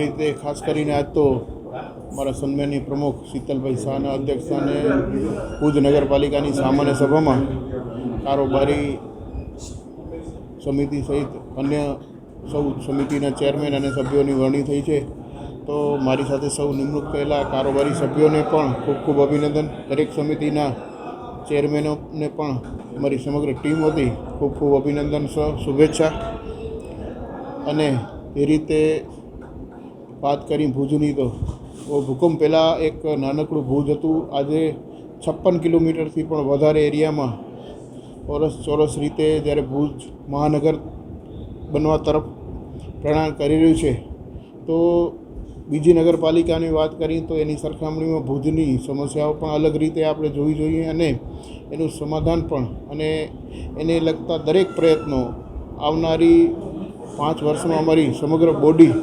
રીતે ખાસ કરીને આજ તો મારા સન્માનીય પ્રમુખ શીતલભાઈ શાહના અધ્યક્ષસ્થાને ભુજ નગરપાલિકાની સામાન્ય સભામાં કારોબારી સમિતિ સહિત અન્ય સૌ સમિતિના ચેરમેન અને સભ્યોની વરણી થઈ છે. તો મારી સાથે સૌ નિમણૂક થયેલા કારોબારી સભ્યોને પણ ખૂબ ખૂબ અભિનંદન. દરેક સમિતિના ચેરમેનોને પણ અમારી સમગ્ર ટીમ વતી ખૂબ ખૂબ અભિનંદન, શુભેચ્છા. અને એ રીતે વાત કરી ભુજની, તો ભૂકંપ પહેલાં એક નાનકડું ભુજ હતું. આજે 56 કિલોમીટરથી પણ વધારે એરિયામાં ચોરસ રીતે જ્યારે ભુજ મહાનગર બનવા તરફ પ્રયાણ કરી રહ્યું છે, તો બીજી નગરપાલિકાની વાત કરીએ તો એની સરખામણીમાં ભુજની સમસ્યાઓ પણ અલગ રીતે આપણે જોવી જોઈએ અને એનું સમાધાન પણ અને એને લગતા દરેક પ્રયત્નો આવનારી 5 વર્ષમાં અમારી સમગ્ર બોડી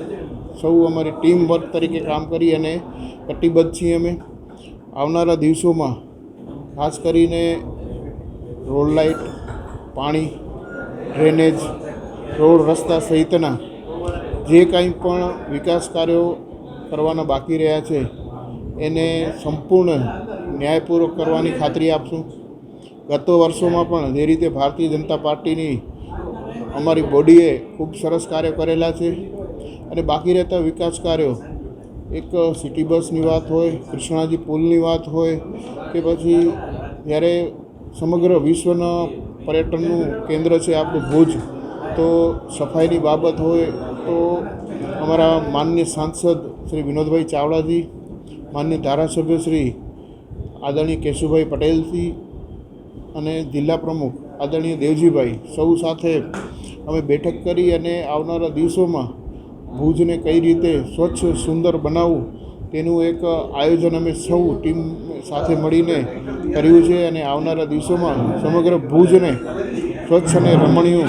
સૌ અમારી ટીમ વર્ક તરીકે કામ કરી અને કટિબદ્ધ છીએ. અમે આવનારા દિવસોમાં ખાસ કરીને રોડ લાઇટ, પાણી, ડ્રેનેજ, રોડ રસ્તા સહિતના જે કાંઈ પણ વિકાસ કાર્યો કરવાના બાકી રહ્યા છે એને સંપૂર્ણ ન્યાયપૂર્વક કરવાની ખાતરી આપશું. ગત વર્ષોમાં પણ જે રીતે ભારતીય જનતા પાર્ટીની અમારી બોડીએ ખૂબ સરસ કાર્યો કરેલા છે અને બાકી રહેતા વિકાસ કાર્યો, એક સિટી બસની વાત હોય, કૃષ્ણાજી પુલની વાત હોય કે પછી જ્યારે સમગ્ર વિશ્વના પર્યટનનું કેન્દ્ર છે આપણું ભુજ, તો સફાઈની બાબત હોય તો અમારા માનનીય સાંસદ શ્રી વિનોદભાઈ ચાવડાજી, માનનીય ધારાસભ્ય શ્રી આદરણીય કેશુભાઈ પટેલજી અને જિલ્લા પ્રમુખ આદરણીય દેવજીભાઈ સૌ સાથે અમે બેઠક કરી અને આવનારા દિવસોમાં ભુજને કઈ રીતે સ્વચ્છ સુંદર બનાવવું તેનું એક આયોજન અમે સૌ ટીમ સાથે મળીને કર્યું છે અને આવનારા દિવસોમાં સમગ્ર ભુજને સ્વચ્છ અને રમણીય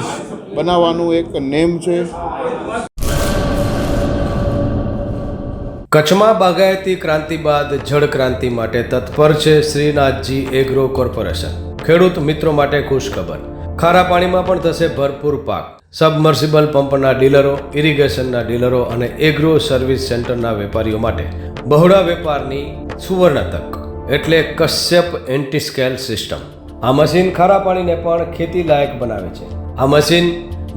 બનાવવાનું એક નેમ છે. કચ્છમાં બાગાયતી ક્રાંતિ બાદ જળ ક્રાંતિ માટે તત્પર છે શ્રીનાથજી એગ્રો કોર્પોરેશન. ખેડૂત મિત્રો માટે ખુશખબર, ખારા પાણીમાં પણ થશે ભરપૂર પાક. સબમર્સિબલ પંપના ડીલરો, ઇરિગેશનના ડીલરો અને એગ્રો સર્વિસ સેન્ટરના વેપારીઓ માટે બહોળા વેપારની સુવર્ણ તક એટલે કશ્યપ એન્ટીસ્કેલ સિસ્ટમ. આ મશીન ખારા પાણીને પણ ખેતી લાયક બનાવે છે. આ મશીન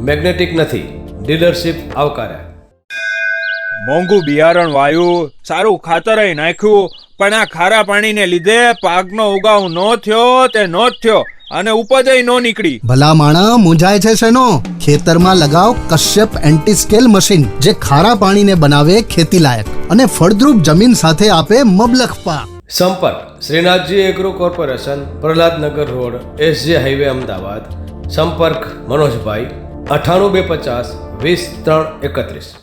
મેગ્નેટિક નથી, ડીલરશીપ આવકાર્યા. મોંઘું બિયારણ વાયું, સારું ખાતરય નાખ્યું, પણ આ ખારા પાણીને લીધે પાકનો ઉગાવ નો થયો તે નો જ થયો અને ઉપજય નો નીકળી. ભલા માણા મૂંઝાય છે શેનો? ખેતરમાં લગાવ કશ્યપ એન્ટીસ્કેલ મશીન, જે ખારા પાણીને બનાવે ખેતી લાયક અને ફળદ્રુપ જમીન સાથે આપે મબલખ પાક. સંપર્ક Shrinathji agro corporation, Prahlad Nagar road, SJ highway, Ahmedabad. સંપર્ક મનોજભાઈ 98 250 20 331.